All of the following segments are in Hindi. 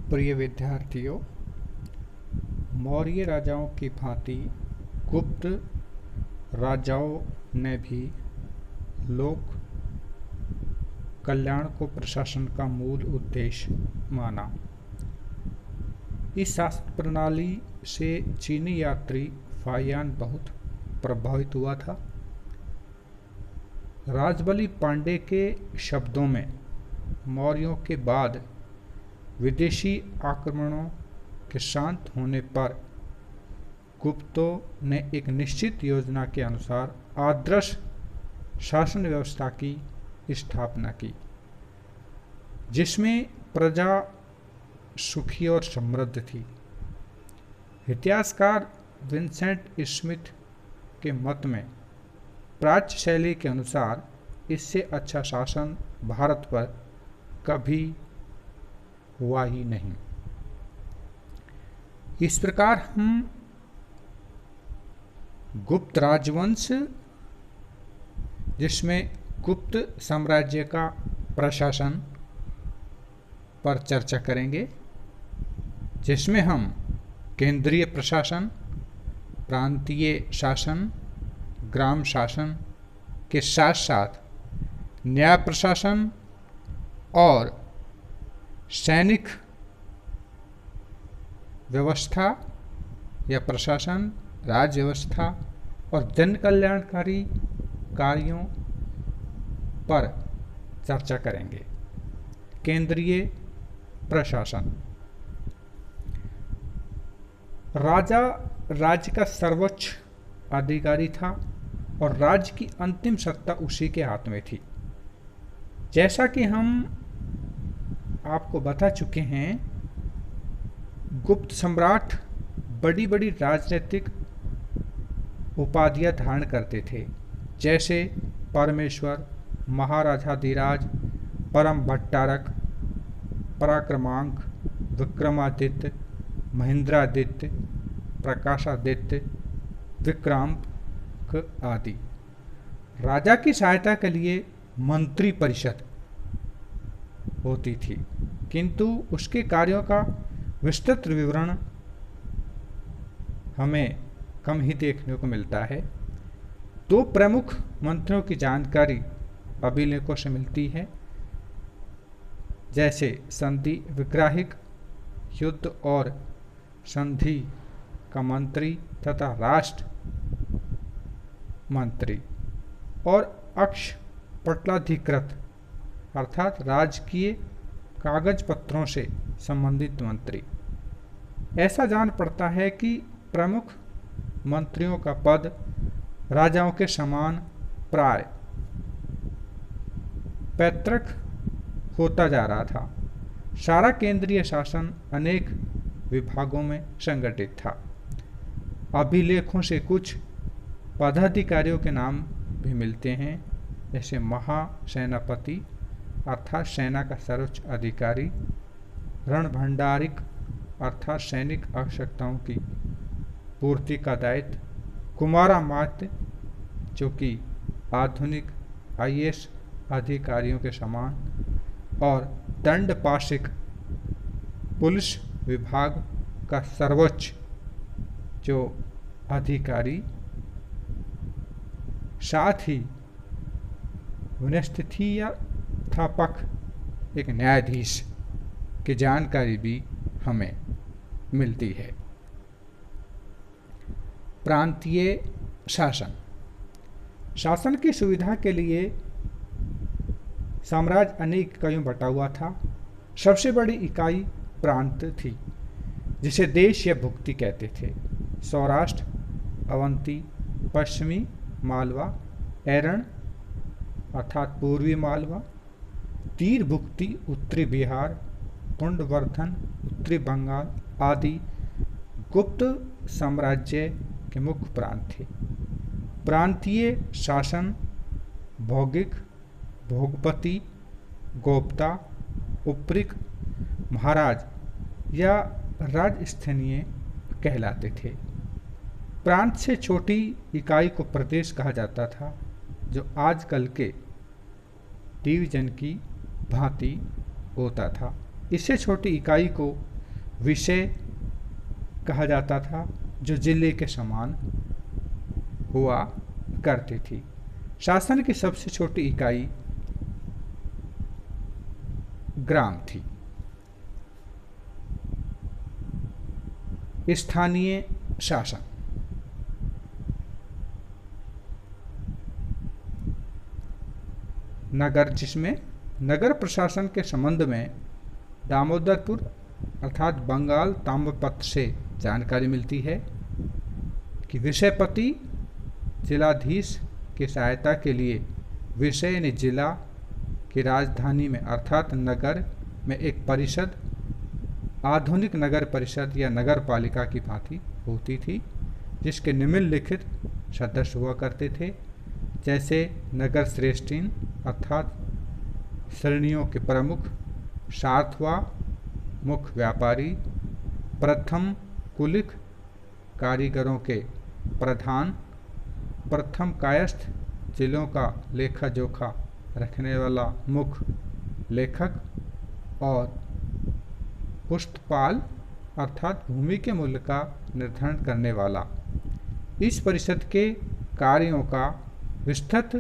प्रिय विद्यार्थियों, मौर्य राजाओं की भांति गुप्त राजाओं ने भी लोक कल्याण को प्रशासन का मूल उद्देश्य माना। इस शासन प्रणाली से चीनी यात्री फाहियान बहुत प्रभावित हुआ था। राजबली पांडे के शब्दों में मौर्यों के बाद विदेशी आक्रमणों के शांत होने पर गुप्तों ने एक निश्चित योजना के अनुसार आदर्श शासन व्यवस्था की स्थापना की, जिसमें प्रजा सुखी और समृद्ध थी। इतिहासकार विंसेंट स्मिथ के मत में प्राच्य शैली के अनुसार इससे अच्छा शासन भारत पर कभी हुआ ही नहीं। इस प्रकार हम गुप्त राजवंश, जिसमें गुप्त साम्राज्य का प्रशासन पर चर्चा करेंगे, जिसमें हम केंद्रीय प्रशासन, प्रांतीय शासन, ग्राम शासन के साथ साथ न्याय प्रशासन और सैनिक व्यवस्था या प्रशासन, राज्य व्यवस्था और जन कल्याणकारी कार्यों पर चर्चा करेंगे। केंद्रीय प्रशासन। राजा राज्य का सर्वोच्च अधिकारी था और राज्य की अंतिम सत्ता उसी के हाथ में थी। जैसा कि हम आपको बता चुके हैं, गुप्त सम्राट बड़ी बड़ी राजनीतिक उपाधियां धारण करते थे, जैसे परमेश्वर, महाराजाधिराज, परम भट्टारक, पराक्रमांक, विक्रमादित्य, महेंद्रादित्य, प्रकाशादित्य, विक्रांत आदि। राजा की सहायता के लिए मंत्री परिषद होती थी, किंतु उसके कार्यों का विस्तृत विवरण हमें कम ही देखने को मिलता है। दो प्रमुख मंत्रियों की जानकारी अभिलेखों से मिलती है, जैसे संधि विग्राहिक, युद्ध और संधि का मंत्री तथा राष्ट्र मंत्री, और अक्ष पटलाधिकृत अर्थात राजकीय कागज पत्रों से संबंधित मंत्री। ऐसा जान पड़ता है कि प्रमुख मंत्रियों का पद राजाओं के समान प्राय पैतृक होता जा रहा था। सारा केंद्रीय शासन अनेक विभागों में संगठित था। अभिलेखों से कुछ पदाधिकारियों के नाम भी मिलते हैं, जैसे महासेनापति अर्थात सेना का सर्वोच्च अधिकारी, रणभंडारिक अर्थात सैनिक आवश्यकताओं की पूर्ति का दायित्व, कुमारामात्य जो कि आधुनिक आईएएस अधिकारियों के समान, और दंडपाशिक पुलिस विभाग का सर्वोच्च जो अधिकारी, साथ ही स्थापक एक न्यायाधीश की जानकारी भी हमें मिलती है। प्रांतीय शासन। शासन की सुविधा के लिए साम्राज्य अनेक इकाइयों बटा हुआ था। सबसे बड़ी इकाई प्रांत थी, जिसे देश या भुक्ति कहते थे। सौराष्ट्र, अवंती, पश्चिमी मालवा, एरण अर्थात पूर्वी मालवा, तीर भुक्ति, उत्तरी बिहार, पुंडवर्धन, उत्तरी बंगाल आदि गुप्त साम्राज्य के मुख्य प्रांत थे। प्रांतीय शासन भौगिक, भोगपति, गोप्ता, उपरिक, महाराज या राजस्थानीय कहलाते थे। प्रांत से छोटी इकाई को प्रदेश कहा जाता था, जो आजकल के डिवीजन की भांति होता था। इससे छोटी इकाई को विषय कहा जाता था, जो जिले के समान हुआ करती थी। शासन की सबसे छोटी इकाई ग्राम थी। स्थानीय शासन। नगर, जिसमें नगर प्रशासन के संबंध में दामोदरपुर अर्थात बंगाल ताम्रपत्र से जानकारी मिलती है कि विषयपति जिलाधीश की सहायता के लिए विषय ने जिला की राजधानी में अर्थात नगर में एक परिषद, आधुनिक नगर परिषद या नगर पालिका की भांति होती थी, जिसके निम्नलिखित सदस्य हुआ करते थे, जैसे नगर श्रेष्ठीन अर्थात श्रेणियों के प्रमुख, सातवां मुख्य व्यापारी, प्रथम कुलिक कारीगरों के प्रधान, प्रथम कायस्थ जिलों का लेखा जोखा रखने वाला मुख्य लेखक और पुष्टपाल अर्थात भूमि के मूल्य का निर्धारण करने वाला। इस परिषद के कार्यों का विस्तृत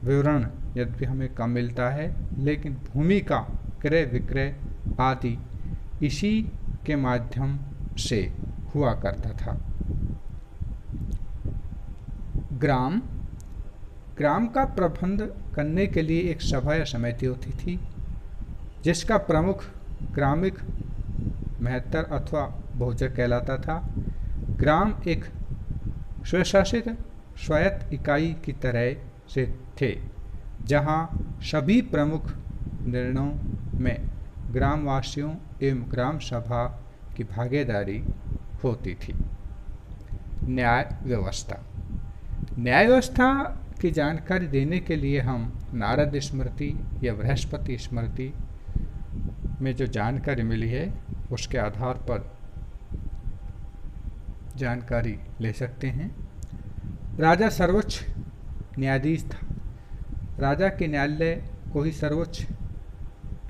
विवरण यद्यपि हमें कम मिलता है, लेकिन भूमि का क्रय विक्रय आदि इसी के माध्यम से हुआ करता था। ग्राम का प्रबंध करने के लिए एक सभा या समिति होती थी, जिसका प्रमुख ग्रामिक महत्तर अथवा भोजक कहलाता था। ग्राम एक स्वशासित स्वायत्त इकाई की तरह से थे, जहां सभी प्रमुख निर्णयों में ग्रामवासियों एवं ग्राम सभा की भागीदारी होती थी। न्याय व्यवस्था। न्याय व्यवस्था की जानकारी देने के लिए हम नारद स्मृति या बृहस्पति स्मृति में जो जानकारी मिली है उसके आधार पर जानकारी ले सकते हैं। राजा सर्वोच्च न्यायाधीश था। राजा के न्यायालय को ही सर्वोच्च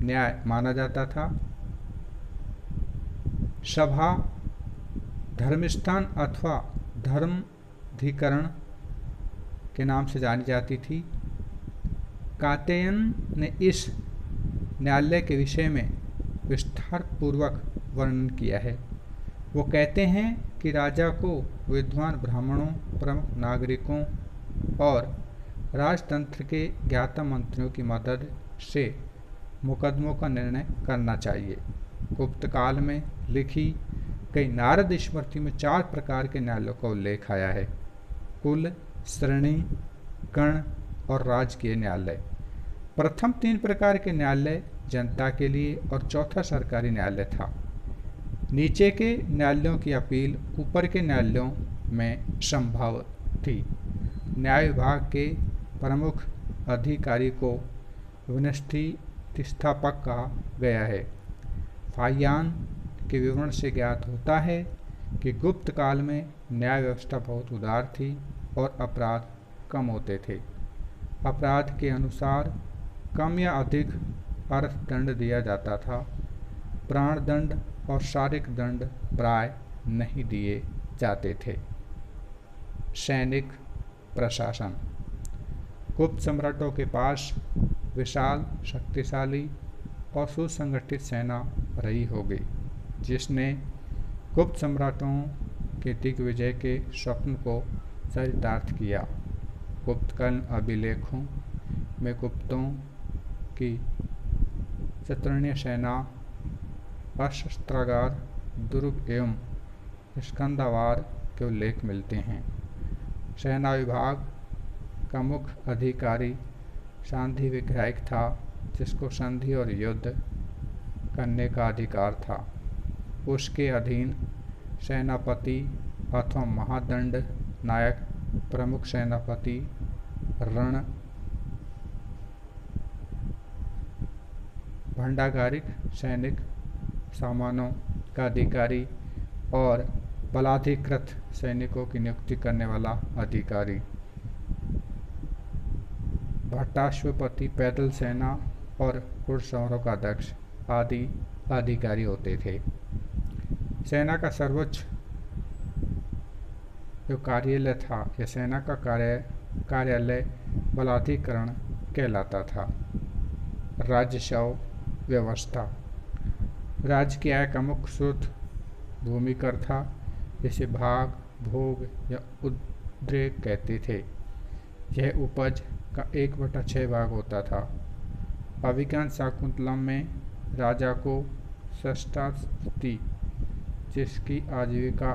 न्याय माना जाता था। सभा धर्मस्थान अथवा धर्माधिकरण के नाम से जानी जाती थी। कात्यायन ने इस न्यायालय के विषय में विस्तार पूर्वक वर्णन किया है। वो कहते हैं कि राजा को विद्वान ब्राह्मणों, प्रमुख नागरिकों और राजतंत्र के ज्ञाता मंत्रियों की मदद से मुकदमों का निर्णय करना चाहिए। गुप्त काल में लिखी गई नारद स्मृति में 4 प्रकार के न्यायालयों का उल्लेख आया है: कुल, श्रेणी, गण और राजकीय न्यायालय। प्रथम 3 प्रकार के न्यायालय जनता के लिए और चौथा सरकारी न्यायालय था। नीचे के न्यायालयों की अपील ऊपर के न्यायालयों में संभव थी। न्याय विभाग के प्रमुख अधिकारी को व्यवस्थापक कहा गया है। फाहियान के विवरण से ज्ञात होता है कि गुप्त काल में न्याय व्यवस्था बहुत उदार थी और अपराध कम होते थे। अपराध के अनुसार कम या अधिक अर्थदंड दिया जाता था। प्राण दंड और शारीरिक दंड प्राय नहीं दिए जाते थे। सैनिक प्रशासन। गुप्त सम्राटों के पास विशाल, शक्तिशाली और सुसंगठित सेना रही होगी, जिसने गुप्त सम्राटों के दिग्विजय के स्वप्न को चरितार्थ किया। गुप्तकालीन अभिलेखों में गुप्तों की चतुर्ण्य सेना, अशस्त्रागार, दुर्ग एवं स्कंदावार के उल्लेख मिलते हैं। सेना विभाग का मुख्य अधिकारी संधि विधायक था, जिसको संधि और युद्ध करने का अधिकार था। उसके अधीन सेनापति अथवा महादंड नायक, प्रमुख सेनापति, रण भंडागारिक, सैनिक सामानों का अधिकारी और बलाधिकृत सैनिकों की नियुक्ति करने वाला अधिकारी, भट्टाश्वपति, पैदल सेना और घुड़सवारों का अध्यक्ष आदि अधिकारी होते थे। सेना का सर्वोच्च जो कार्यालय था या सेना का कार्यालय बलाधिकरण कहलाता था। राजस्व व्यवस्था। राज्य की आय का मुख्य स्रोत भूमि कर था, जिसे भाग, भोग या उद्रेक कहते थे। यह उपज का 1/6 भाग होता था। अभिज्ञान शाकुंतलम में राजा को षष्ठास्ति, जिसकी आजीविका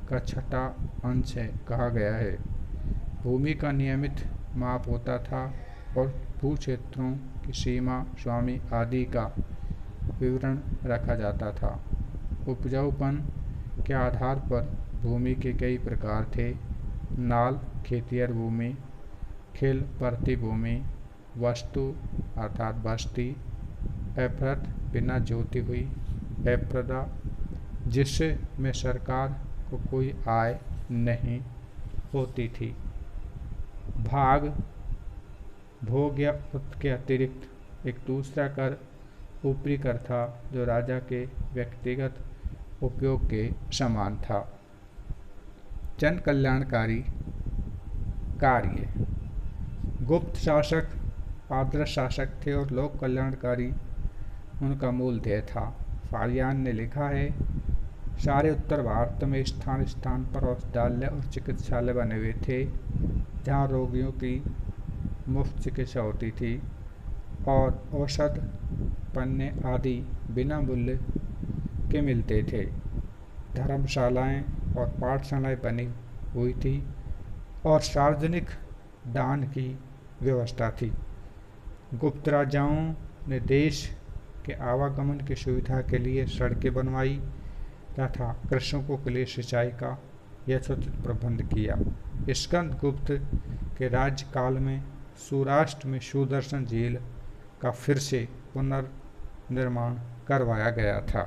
का छठा अंश है, कहा गया है। भूमि का नियमित माप होता था और भू क्षेत्रों की सीमा, स्वामी आदि का विवरण रखा जाता था। उपजाऊपन के आधार पर भूमि के कई प्रकार थे। नाल खेतिहर भूमि, खिल परती भूमि, वस्तु अर्थात बस्ती, अपृत बिना जोती हुई, अप्रदा जिससे में सरकार को कोई आय नहीं होती थी। भाग, भोग या उत के अतिरिक्त एक दूसरा कर ऊपरी कर था, जो राजा के व्यक्तिगत उपयोग के समान था। जन कल्याणकारी कार्य। गुप्त शासक आदर्श शासक थे और लोक कल्याणकारी उनका मूल ध्येय था। फारियान ने लिखा है, सारे उत्तर भारत में स्थान स्थान पर औषधालय और चिकित्सालय बने हुए थे, जहाँ रोगियों की मुफ्त चिकित्सा होती थी और औषध पन्ने आदि बिना मूल्य के मिलते थे। धर्मशालाएं और पाठशालाएं बनी हुई थी और सार्वजनिक दान की व्यवस्था थी। गुप्त राजाओं ने देश के आवागमन की सुविधा के लिए सड़कें बनवाई तथा कृषकों के लिए सिंचाई का यथोचित प्रबंध किया। स्कंदगुप्त के राज्यकाल में सौराष्ट्र में सुदर्शन झील का फिर से पुनर्निर्माण करवाया गया था।